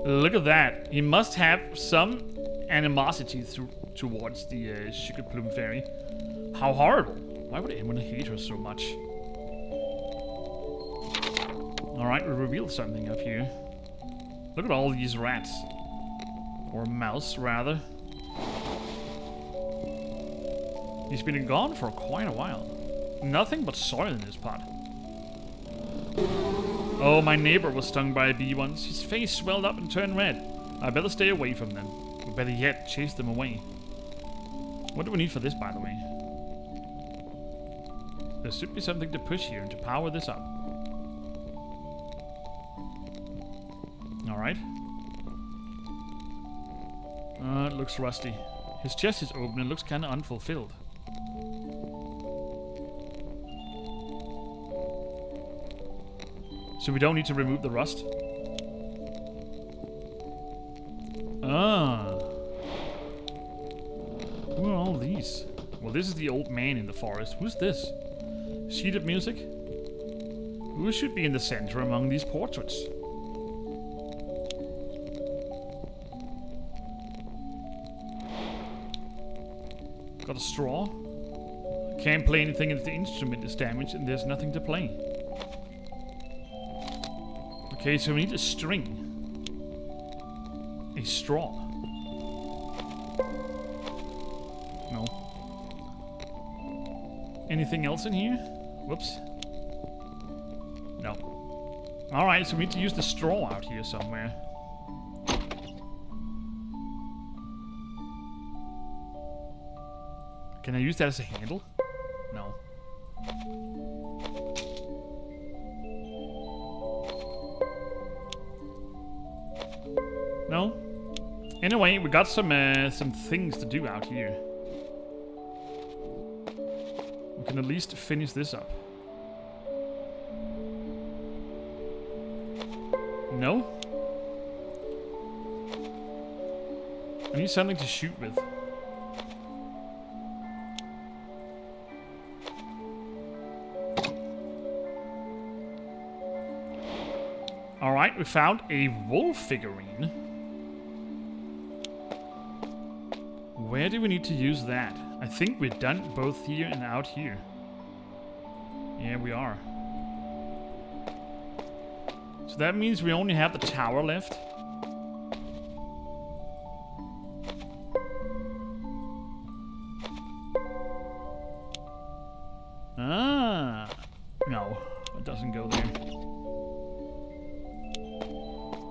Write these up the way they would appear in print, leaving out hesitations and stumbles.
Look at that. He must have some animosity towards the Sugar Plume Fairy. How horrible. Why would anyone hate her so much? Alright, we revealed something up here. Look at all these rats. Or mouse, rather. He's been gone for quite a while. Nothing but soil in this pot. Oh, my neighbor was stung by a bee once. His face swelled up and turned red. I better stay away from them. Or better yet, chase them away. What do we need for this, by the way? There should be something to push here and to power this up. Alright. It looks rusty. His chest is open and looks kinda unfulfilled. So we don't need to remove the rust? Ah. Who are all these? Well, this is the old man in the forest. Who's this? Sheet of music? Who should be in the center among these portraits? Got a straw? Can't play anything if the instrument is damaged and there's nothing to play. Okay, so we need a string. A straw. No. Anything else in here? Whoops. No. Alright, so we need to use the straw out here somewhere. Can I use that as a handle? No. No? Anyway, we got some things to do out here. We can at least finish this up. No? I need something to shoot with. Alright, we found a wolf figurine. Where do we need to use that? I think we're done both here and out here. Yeah, we are. So that means we only have the tower left. Ah. No, it doesn't go there.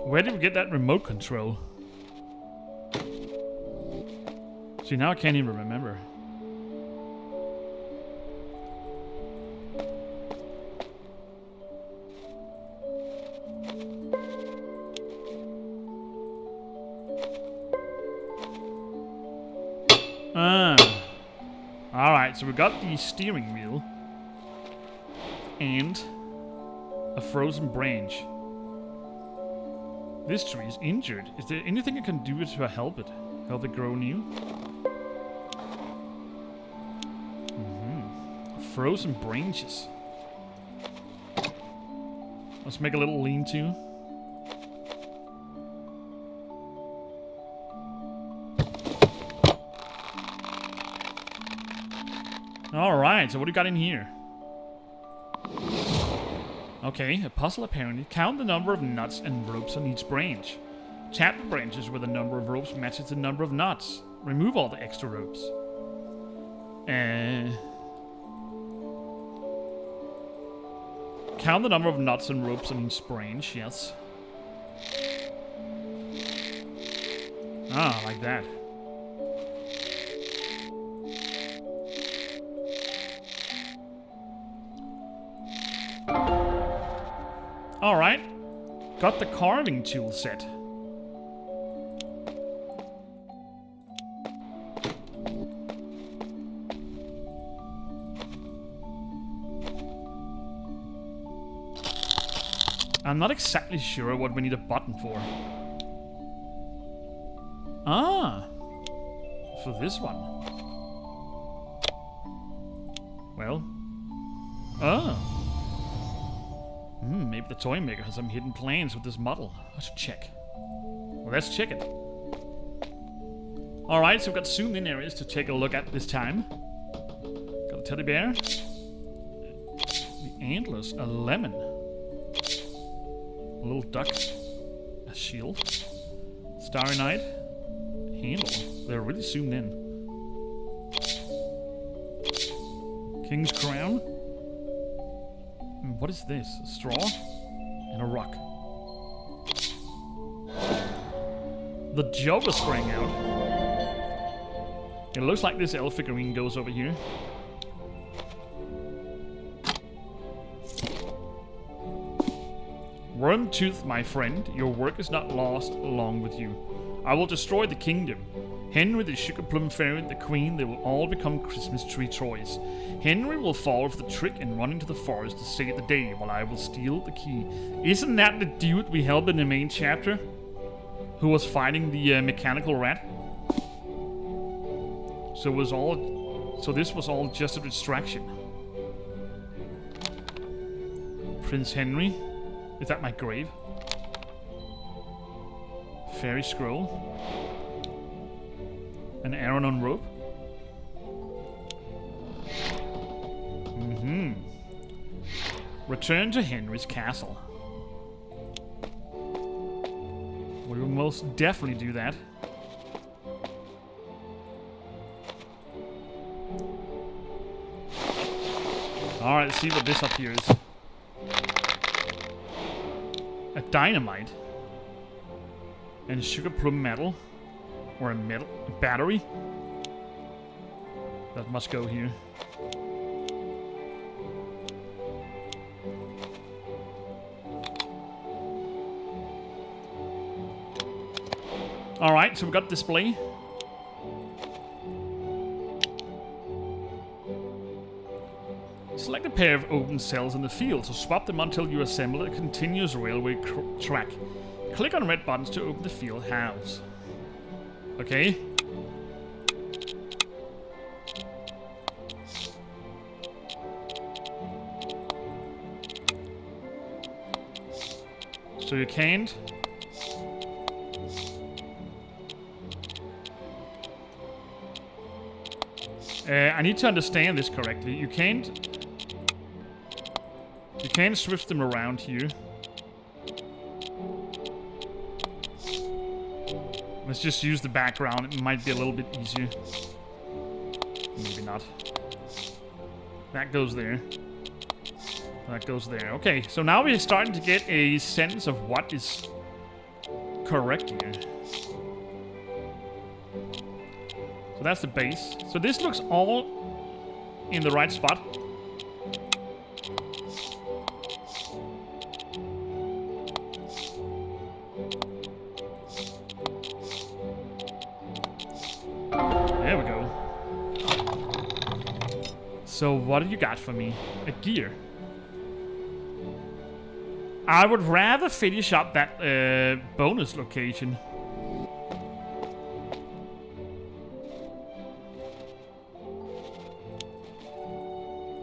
Where did we get that remote control? See, now I can't even remember. Alright, so we got the steering wheel. And a frozen branch. This tree is injured. Is there anything I can do to help it? Help it grow new? Frozen branches. Let's make a little lean-to. Alright, so what do you got in here? Okay, a puzzle apparently. Count the number of nuts and ropes on each branch. Tap the branches where the number of ropes matches the number of nuts. Remove all the extra ropes. Count the number of nuts and ropes on each branch, yes. Ah, like that. Alright. Got the carving tool set. I'm not exactly sure what we need a button for. Ah! For this one. Well. Ah. Maybe the toy maker has some hidden plans with this model. I should check. Well, let's check it. Alright, so we've got zoomed in areas to take a look at this time. Got a teddy bear. The antlers, a lemon. A little duck. A shield. Starry Night. Handle. They're really zoomed in. King's crown. And what is this? A straw? And a rock. The Joker sprang out. It looks like this elf figurine goes over here. Wormtooth, my friend, your work is not lost along with you. I will destroy the kingdom. Henry, the sugar plum fairy, the queen, they will all become Christmas tree toys. Henry will fall for the trick and run into the forest to save the day while I will steal the key. Isn't that the dude we helped in the main chapter? Who was fighting the mechanical rat? So this was all just a distraction. Prince Henry? Is that my grave? Fairy scroll. An Aaron on rope. Return to Henry's castle. We will most definitely do that. Alright, let's see what this up here is. A dynamite. And a sugar plum metal. Or a metal battery. That must go here. Alright, so we got display. Select a pair of open cells in the field to swap them until you assemble a continuous railway track. Click on red buttons to open the field halves. Okay. So you can't. I need to understand this correctly. You can't switch them around here. Let's just use the background. It might be a little bit easier. Maybe not. That goes there. That goes there. Okay, so now we're starting to get a sense of what is correct here. So that's the base. So this looks all in the right spot. There we go. So what do you got for me? A gear. I would rather finish up that bonus location.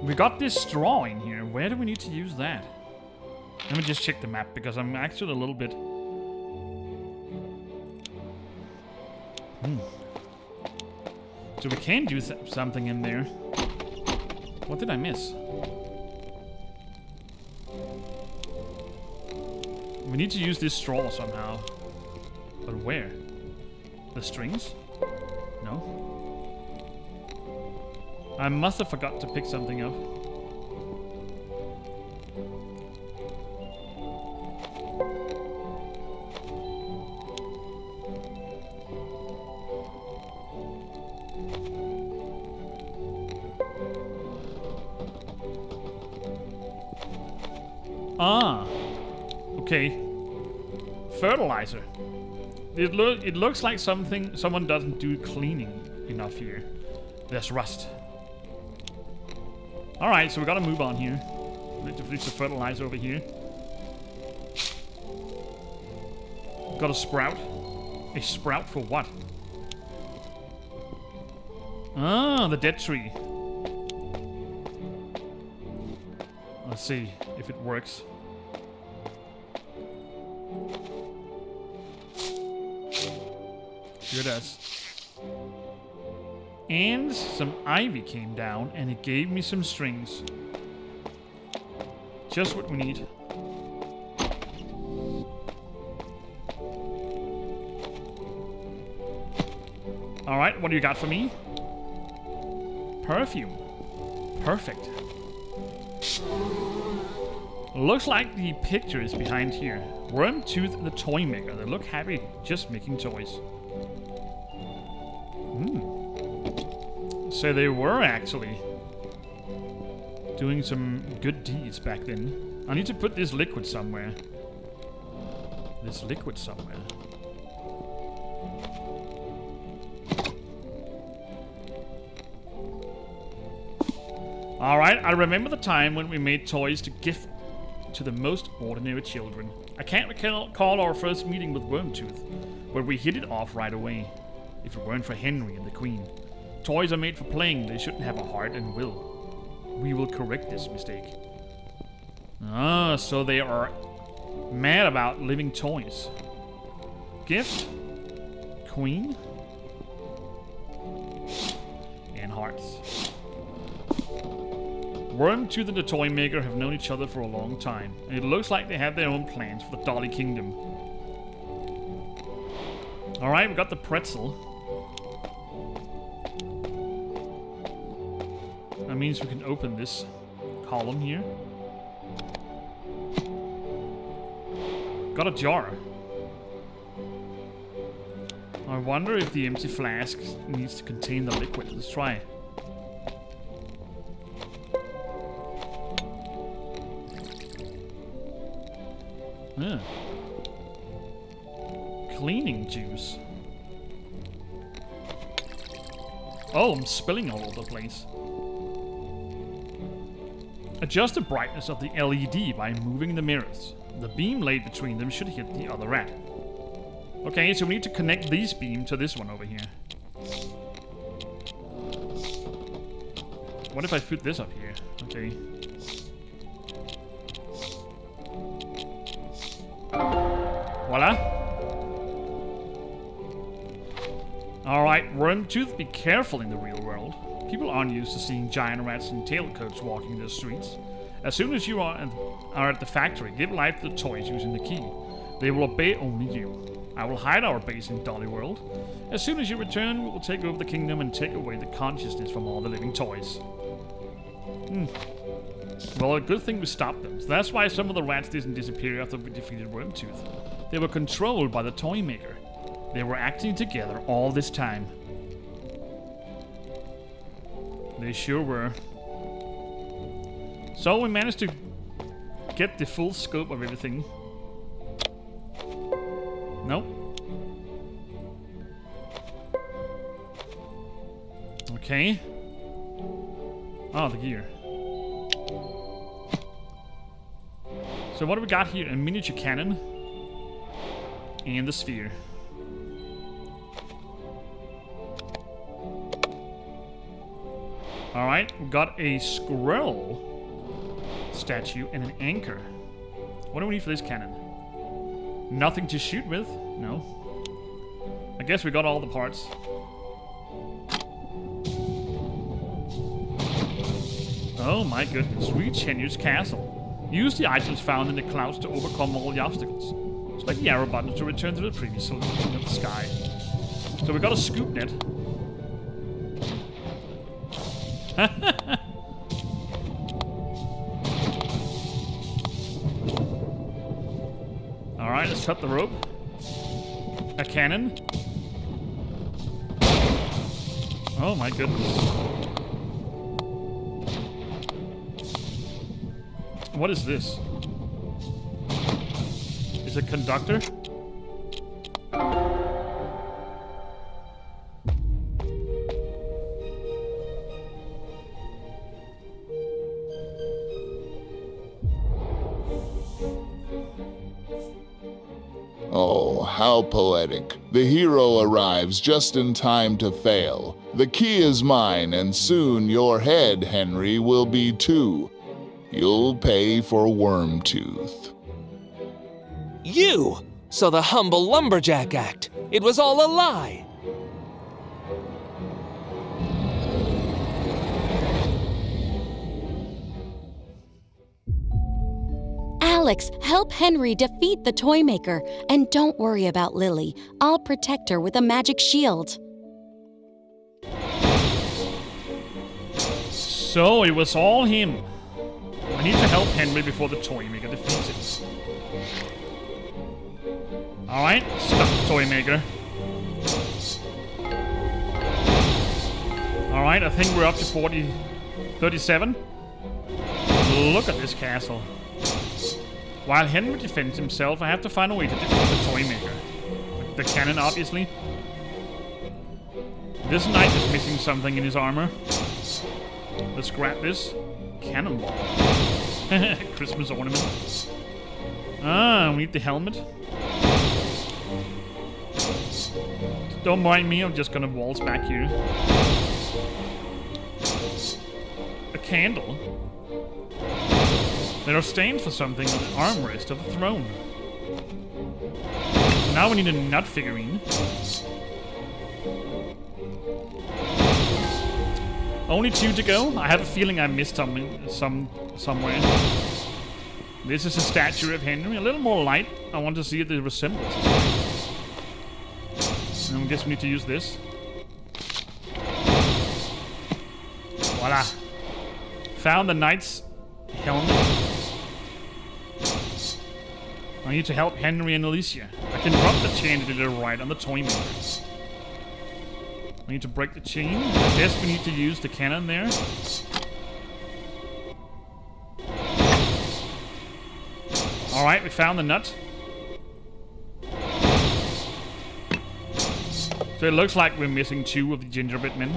We got this straw in here. Where do we need to use that? Let me just check the map because I'm actually a little bit... So we can do something in there. What did I miss? We need to use this straw somehow. But where? The strings? No? I must have forgot to pick something up. Ah, okay. Fertilizer. It looks like someone doesn't do cleaning enough here. There's rust. All right, so we gotta move on here. We need to fix the fertilizer over here. Got a sprout. A sprout for what? Ah, the dead tree. Let's see if it works. Sure does. And some ivy came down, and it gave me some strings. Just what we need. Alright, what do you got for me? Perfume. Perfect. Looks like the picture is behind here. Wormtooth and the toy maker. They look happy just making toys. So they were actually doing some good deeds back then. I need to put this liquid somewhere. Alright, I remember the time when we made toys to gift to the most ordinary children. I can't recall our first meeting with Wormtooth, but we hit it off right away. If it weren't for Henry and the Queen. Toys are made for playing, they shouldn't have a heart and will. We will correct this mistake. Ah, so they are mad about living toys. Gift, Queen, and hearts. Wormtooth and the toy maker have known each other for a long time, and it looks like they have their own plans for the Dolly Kingdom. Alright, we got the pretzel. That means we can open this column here. Got a jar. I wonder if the empty flask needs to contain the liquid. Let's try. Yeah. Cleaning juice. Oh, I'm spilling all over the place. Adjust the brightness of the LED by moving the mirrors. The beam laid between them should hit the other rat. Okay, so we need to connect these beams to this one over here. What if I put this up here? Okay. Voila. Alright, Wormtooth, be careful in the real world. People aren't used to seeing giant rats and tailcoats walking the streets. As soon as you are at the factory, give life to the toys using the key. They will obey only you. I will hide our base in Dolly World. As soon as you return, we will take over the kingdom and take away the consciousness from all the living toys. Well, a good thing we stopped them. So that's why some of the rats didn't disappear after we defeated Wormtooth. They were controlled by the toy maker. They were acting together all this time. They sure were. So we managed to get the full scope of everything. Nope. Okay. Oh, the gear. So what do we got here? A miniature cannon. And the sphere. Alright, we got a squirrel statue and an anchor. What do we need for this cannon? Nothing to shoot with? No. I guess we got all the parts. Oh my goodness. Reach Henry's castle. Use the items found in the clouds to overcome all the obstacles. Select the arrow button to return to the previous location of the sky. So we got a scoop net. Alright, let's cut the rope. A cannon. Oh my goodness. What is this? Is it conductor? Oh, how poetic. The hero arrives just in time to fail. The key is mine, and soon your head, Henry, will be too. You'll pay for Wormtooth. You! So the humble lumberjack act. It was all a lie. Alex, help Henry defeat the toy maker. And don't worry about Lily. I'll protect her with a magic shield. So it was all him. I need to help Henry before the toy maker defeats him. Alright, stop the toy maker. Alright, I think we're up to 37. Look at this castle. While Henry defends himself, I have to find a way to defeat the toy maker. The cannon, obviously. This knight is missing something in his armor. Let's grab this. Cannonball. Christmas ornament. Ah, we need the helmet. Don't mind me, I'm just gonna waltz back here. A candle. There are stains for something on the armrest of the throne. Now we need a nut figurine. Only 2 to go. I have a feeling I missed something somewhere. This is a statue of Henry. A little more light. I want to see the resemblance. And I guess we need to use this. Voila. Found the knight's helmet. I need to help Henry and Alicia. I can drop the chain to the right on the toy maker. I need to break the chain. I guess we need to use the cannon there. Alright, we found the nut. So it looks like we're missing 2 of the gingerbread men.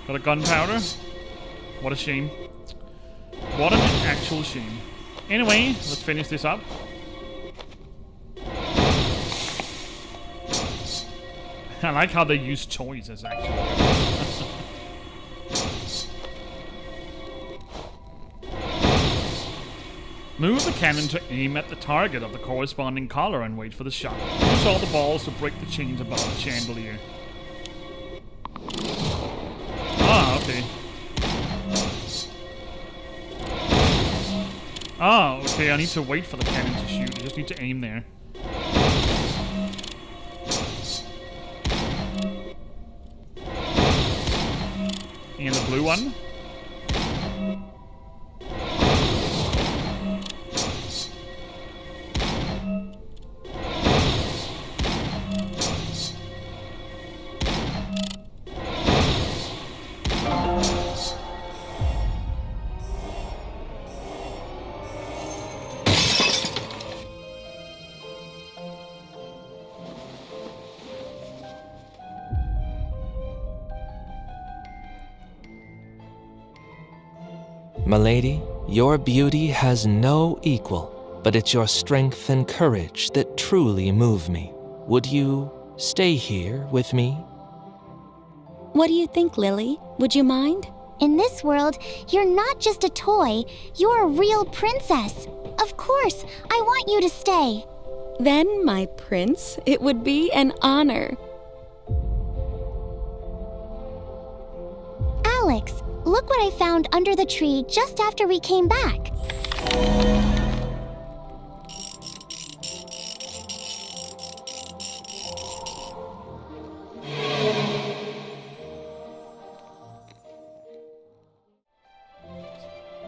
Got a gunpowder. What a shame. What an actual shame. Anyway, let's finish this up. I like how they use toys as actual weapons. Move the cannon to aim at the target of the corresponding color and wait for the shot. Use all the balls to break the chains above the chandelier. Ah, okay. Ah, okay, I need to wait for the cannon to shoot. I just need to aim there. And the blue one. Milady, your beauty has no equal, but it's your strength and courage that truly move me. Would you stay here with me? What do you think, Lily? Would you mind? In this world, you're not just a toy, you're a real princess. Of course, I want you to stay. Then, my prince, it would be an honor. Alex, look what I found under the tree just after we came back.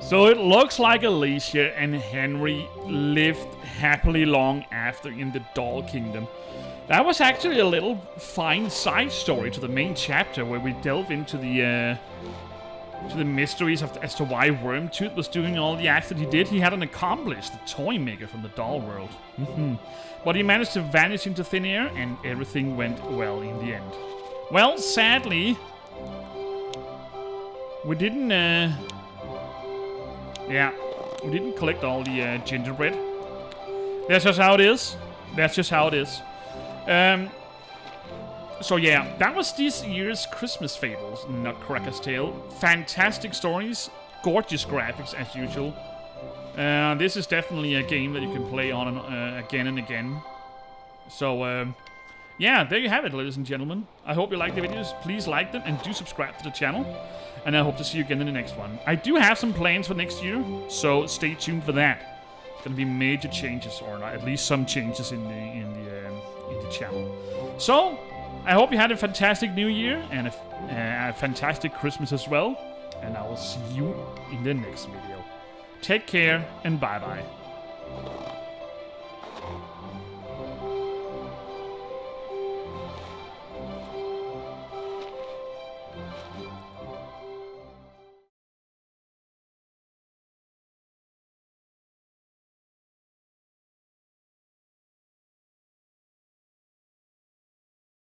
So it looks like Alicia and Henry lived happily long after in the Doll Kingdom. That was actually a little fine side story to the main chapter where we delve into the mysteries as to why Wormtooth was doing all the acts that he did. He had an accomplice, the toy maker from the doll world. But he managed to vanish into thin air and everything went well in the end. Well, sadly, we didn't collect all the gingerbread. That's just how it is. That's just how it is. So yeah, that was this year's Christmas Fables, Nutcracker's Tale. Fantastic stories, gorgeous graphics as usual. This is definitely a game that you can play on again and again. So yeah, there you have it, ladies and gentlemen. I hope you like the videos. Please like them and do subscribe to the channel. And I hope to see you again in the next one. I do have some plans for next year, so stay tuned for that. gonna be major changes, or not, at least some changes in the channel. So I hope you had a fantastic New Year and a fantastic Christmas as well. And I will see you in the next video. Take care and bye bye.